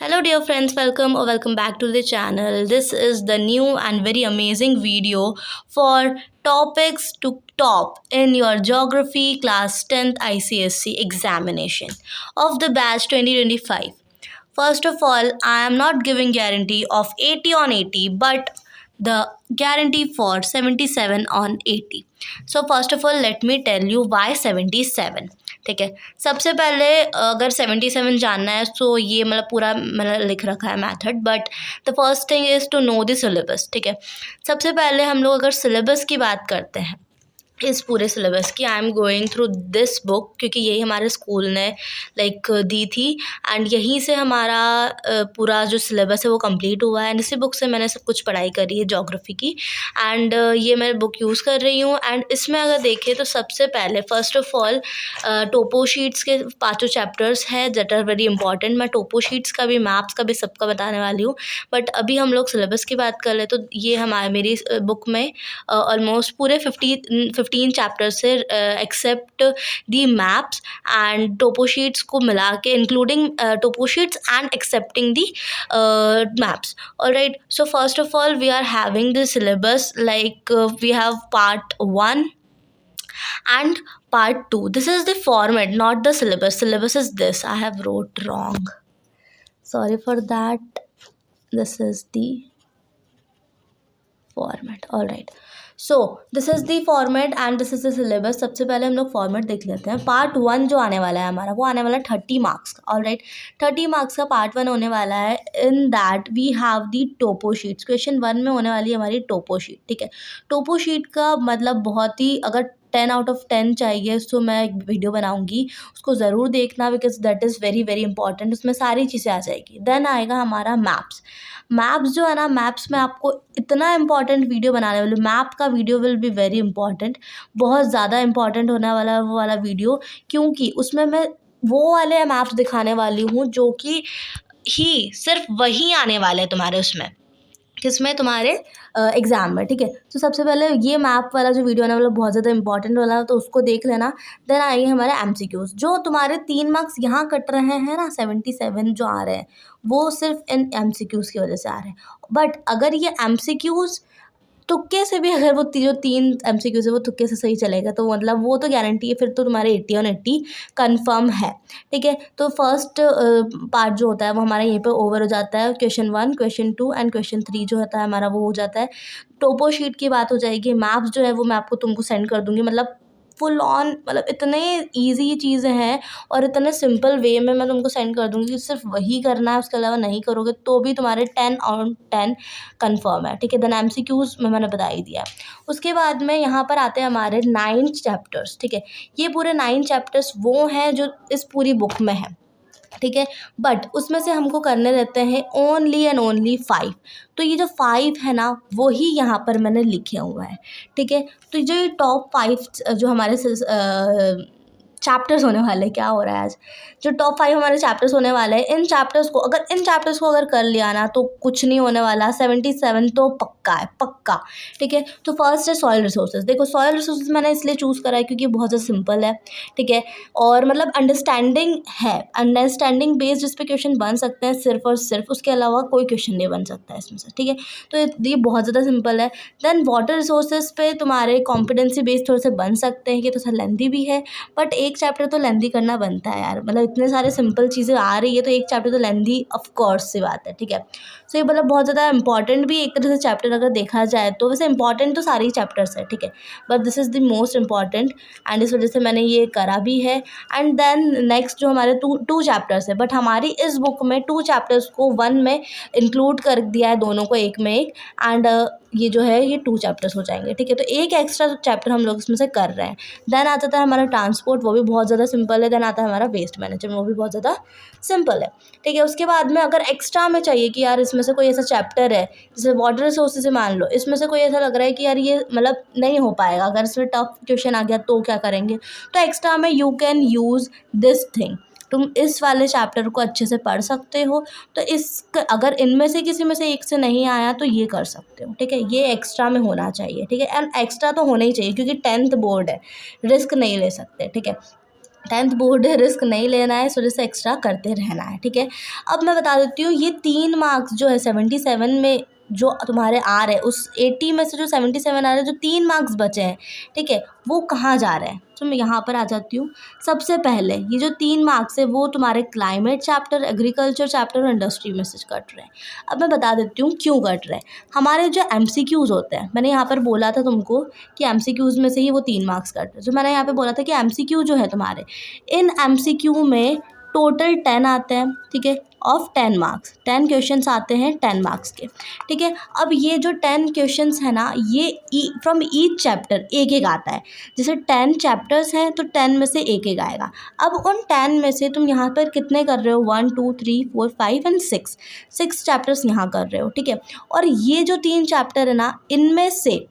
Hello dear friends, welcome back to the channel. This is the new and very amazing video for topics to top in your geography class 10th ICSE examination of the batch 2025. First of all, I am not giving guarantee of 80 on 80 but the guarantee for 77 on 80. So first of all let me tell you why 77. ठीक है, सबसे पहले अगर 77 जानना है तो ये मतलब पूरा मैंने लिख रखा है method, but the first thing is to know the syllabus. ठीक है, सबसे पहले हम लोग अगर सिलेबस की बात करते हैं इस पूरे सिलेबस की, I am going through this book क्योंकि यही हमारे स्कूल ने दी थी एंड यहीं से हमारा पूरा जो सिलेबस है वो कंप्लीट हुआ है एंड इसी बुक से मैंने सब कुछ पढ़ाई करी है जोग्राफ़ी की एंड ये मैं बुक यूज़ कर रही हूँ। एंड इसमें अगर देखें तो सबसे पहले first of all Toppo sheets के 5 चैप्टर्स हैं दैट आर वेरी इंपॉर्टेंट। मैं टोपो शीट्स का भी, मैप्स का भी, सबका बताने वाली हूँ, बट अभी हम लोग सिलेबस की बात कर ले तो ये मेरी बुक में ऑलमोस्ट पूरे 15 चैप्टर्स से except the maps and topo sheets को मिला के, including topo sheets and excepting the maps. Alright, so first of all we are having the syllabus like we have part 1 and part 2. This is the format, not the syllabus. Syllabus is this. I have wrote wrong, sorry for that. This is the format. All right, so this is the format and this is the syllabus. सबसे पहले हम लोग format देख लेते हैं। Part 1 जो आने वाला है हमारा, वो आने वाला है 30 मार्क्स का। ऑल राइट, 30 मार्क्स का पार्ट 1 होने वाला है। In that we have the topo sheets. Question 1 में होने वाली है हमारी टोपो शीट। ठीक है, टोपो शीट का मतलब बहुत ही, अगर 10 आउट ऑफ 10 चाहिए तो मैं एक वीडियो बनाऊंगी, उसको ज़रूर देखना because that is very very important. उसमें सारी चीज़ें आ जाएगी। देन आएगा हमारा मैप्स। मैप्स जो है ना, मैप्स में आपको इतना इंपॉर्टेंट वीडियो बनाने वाली, मैप का video will be very important, बहुत ज़्यादा इंपॉर्टेंट होने वाला है वो वाला वीडियो, क्योंकि उसमें मैं वो वाले मैप्स दिखाने वाली हूँ जो कि ही सिर्फ वही आने वाले हैं तुम्हारे उसमें, किसमें, तुम्हारे एग्ज़ाम में। ठीक है, तो सबसे पहले ये मैप वाला जो वीडियो है ना, मतलब बहुत ज़्यादा इंपॉर्टेंट वाला, तो उसको देख लेना। देन आएंगे हमारे एमसीक्यूज़। जो तुम्हारे 3 मार्क्स यहाँ कट रहे हैं ना, 77 जो आ रहे हैं, वो सिर्फ इन एमसीक्यूज़ की वजह से आ रहे हैं। बट अगर ये एमसीक्यूज़ तुक्के से भी, अगर वो जो 3 एमसीक्यूज़ है वो तुक्के से सही चलेगा तो मतलब वो तो गारंटी है, फिर तो तुम्हारे 80 और 80 कन्फर्म है। ठीक है, तो फर्स्ट पार्ट जो होता है वो हमारा यहीं पे ओवर हो जाता है। क्वेश्चन 1, क्वेश्चन 2 एंड क्वेश्चन 3 जो होता है हमारा वो हो जाता है। टोपो शीट की बात हो जाएगी। मैप्स जो है वो मैं आपको तुमको सेंड कर दूँगी, मतलब फुल ऑन, मतलब इतने ईजी चीज़ें हैं और इतने सिंपल वे में मैं तुमको सेंड कर दूँगी कि सिर्फ वही करना है, उसके अलावा नहीं करोगे तो भी तुम्हारे 10 आउट 10 कन्फर्म है। ठीक है, देन एमसीक्यूज़ में मैंने बता ही दिया है। उसके बाद में यहाँ पर आते हैं हमारे 9 चैप्टर्स। ठीक है, ये पूरे 9 चैप्टर्स वो हैं जो इस पूरी बुक में है। ठीक है, बट उसमें से हमको करने रहते हैं ओनली एंड ओनली 5। तो ये जो 5 है ना, वो ही यहाँ पर मैंने लिखे हुआ है। ठीक है, तो जो ये टॉप 5 जो हमारे चैप्टर्स होने वाले, क्या हो रहा है आज, जो टॉप 5 हमारे चैप्टर्स होने वाले हैं, इन चैप्टर्स को अगर कर लिया ना तो कुछ नहीं होने वाला। 77 तो पक्का है, पक्का। ठीक है, तो फर्स्ट है सॉइल रिसोर्सेज। देखो, सॉइल रिसोर्सेज मैंने इसलिए चूज़ करा है क्योंकि बहुत ज़्यादा सिंपल है। ठीक है, और मतलब अंडरस्टैंडिंग है, अंडरस्टैंडिंग बेस्ड जिस पे क्वेश्चन बन सकते हैं सिर्फ और सिर्फ, उसके अलावा कोई क्वेश्चन नहीं बन सकता है इसमें से। ठीक है, तो ये बहुत ज़्यादा सिंपल है। देन वाटर रिसोर्सेज पे तुम्हारे कॉम्पिटेंसी बेस्ड थोड़े से बन सकते हैं, कि तो सर लेंथी भी है, बट एक चैप्टर तो लेंथी करना बनता है यार, मतलब इतने सारे सिंपल चीज़ें आ रही है तो एक चैप्टर तो लेंथी ऑफ कोर्स सी बात है। ठीक है, सो ये मतलब बहुत ज़्यादा इंपॉर्टेंट भी एक तरह से चैप्टर अगर देखा जाए तो, वैसे इंपॉर्टेंट तो सारे ही चैप्टर्स है। ठीक है, but this is the most important and इस वजह से मैंने ये करा भी है। एंड देन नेक्स्ट जो हमारे टू चैप्टर्स है, बट हमारी इस बुक में 2 चैप्टर्स को 1 में इंक्लूड कर दिया है, दोनों को एक में एक, एंड ये जो है ये 2 चैप्टर्स हो जाएंगे। ठीक है, तो एक एक्स्ट्रा चैप्टर हम लोग इसमें से कर रहे हैं। देन आता था हमारा ट्रांसपोर्ट, वो भी बहुत ज़्यादा सिंपल है। देन आता है हमारा वेस्ट मैनेजमेंट, वो भी बहुत ज़्यादा सिंपल है। ठीक है, उसके बाद में अगर एक्स्ट्रा में चाहिए कि यार इसमें से कोई ऐसा चैप्टर है, जैसे वाटर रिसोर्सेज, मान लो इसमें से कोई ऐसा लग रहा है कि यार ये मतलब नहीं हो पाएगा, अगर इसमें टफ क्वेश्चन आ गया तो क्या करेंगे, तो एक्स्ट्रा में you can use this thing. तुम इस वाले चैप्टर को अच्छे से पढ़ सकते हो, तो अगर इनमें से किसी में से एक से नहीं आया तो ये कर सकते हो। ठीक है, ये एक्स्ट्रा में होना चाहिए। ठीक है, एंड एक्स्ट्रा तो होना ही चाहिए क्योंकि 10th बोर्ड है, रिस्क नहीं ले सकते। ठीक है, 10th बोर्ड है, रिस्क नहीं लेना है, थोड़ा सा एक्स्ट्रा करते रहना है, ठीक है। अब मैं बता देती हूँ ये 3 मार्क्स जो है 77 में जो तुम्हारे आ रहे हैं, उस 80 में से जो 77 आ रहे हैं, जो 3 मार्क्स बचे हैं, ठीक है, वो कहाँ जा रहे हैं। तो मैं यहाँ पर आ जाती हूँ। सबसे पहले ये जो 3 मार्क्स है वो तुम्हारे क्लाइमेट चैप्टर, एग्रीकल्चर चैप्टर और इंडस्ट्री में से कट रहे हैं। अब मैं बता देती हूँ क्यों कट रहे हैं। हमारे जो MCQs होते हैं, मैंने यहाँ पर बोला था तुमको कि MCQs में से ही वो 3 मार्क्स कट रहे हैं। जो मैंने यहाँ पे बोला था कि MCQ जो है तुम्हारे, इन MCQ में टोटल 10 आते हैं, ठीक है, ऑफ 10 मार्क्स। 10 क्वेश्चंस आते हैं 10 मार्क्स के, ठीक है। अब ये जो 10 क्वेश्चंस है ना, ये फ्रॉम ईच चैप्टर एक एक आता है। जैसे 10 चैप्टर्स हैं तो 10 में से एक एक आएगा। अब उन 10 में से तुम यहाँ पर कितने कर रहे हो, 1 2 3 4 5 एंड 6 चैप्टर्स यहाँ कर रहे हो, ठीक है। और ये जो 3 चैप्टर है ना, इनमें से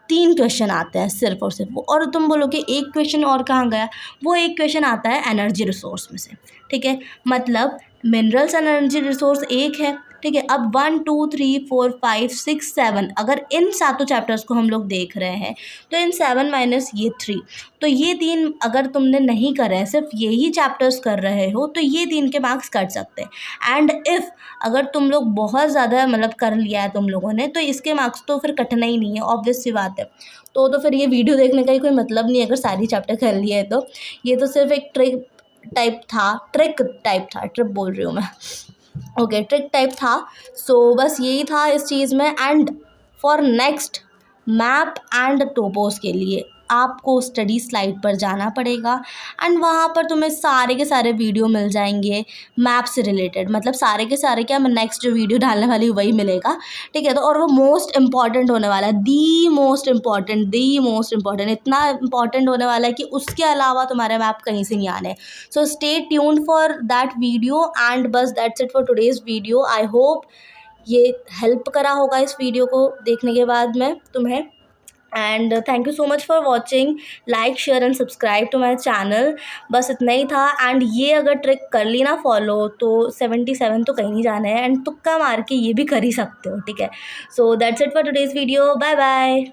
3 क्वेश्चन आते हैं सिर्फ और सिर्फ। और तुम बोलोगे एक क्वेश्चन और कहाँ गया, वो एक क्वेश्चन आता है एनर्जी रिसोर्स में से, ठीक है। मतलब मिनरल्स एंड एनर्जी रिसोर्स एक है, ठीक है। अब 1 2 3 4 5 6 7 अगर इन सातों चैप्टर्स को हम लोग देख रहे हैं तो इन 7 माइनस ये 3, तो ये 3 अगर तुमने नहीं करे हैं, सिर्फ यही चैप्टर्स कर रहे हो, तो ये 3 के मार्क्स कट सकते हैं। एंड इफ़ अगर तुम लोग बहुत ज़्यादा मतलब कर लिया है तुम लोगों ने, तो इसके मार्क्स तो फिर कटना ही नहीं है, ऑब्वियस सी बात है। तो फिर ये वीडियो देखने का ही कोई मतलब नहीं है अगर सारी चैप्टर कर लिए है तो। ये तो सिर्फ एक ट्रिक टाइप था, ट्रिप बोल रही हूँ मैं, ओके, ट्रिक टाइप था। सो बस यही था इस चीज़ में। And for next map and topos के लिए आपको स्टडी स्लाइड पर जाना पड़ेगा एंड वहाँ पर तुम्हें सारे के सारे वीडियो मिल जाएंगे मैप से रिलेटेड। मतलब सारे के सारे क्या, मैं नेक्स्ट जो वीडियो डालने वाली हूँ वही मिलेगा, ठीक है। तो और वो मोस्ट इम्पॉर्टेंट होने वाला है, दी मोस्ट इम्पॉर्टेंट, इतना इम्पॉर्टेंट होने वाला है कि उसके अलावा तुम्हारे मैप कहीं से नहीं आने। So stay tuned for that video and बस that's it for today's video. I hope ये हेल्प करा होगा इस वीडियो को देखने के बाद में तुम्हें। And thank you so much for watching, like share and subscribe to my channel. बस इतना ही था। एंड ये अगर ट्रिक कर ली ना फॉलो तो 77 तो कहीं नहीं जाना है, एंड तुक्का मार के ये भी कर ही सकते हो, ठीक है। So that's it for today's video, bye bye.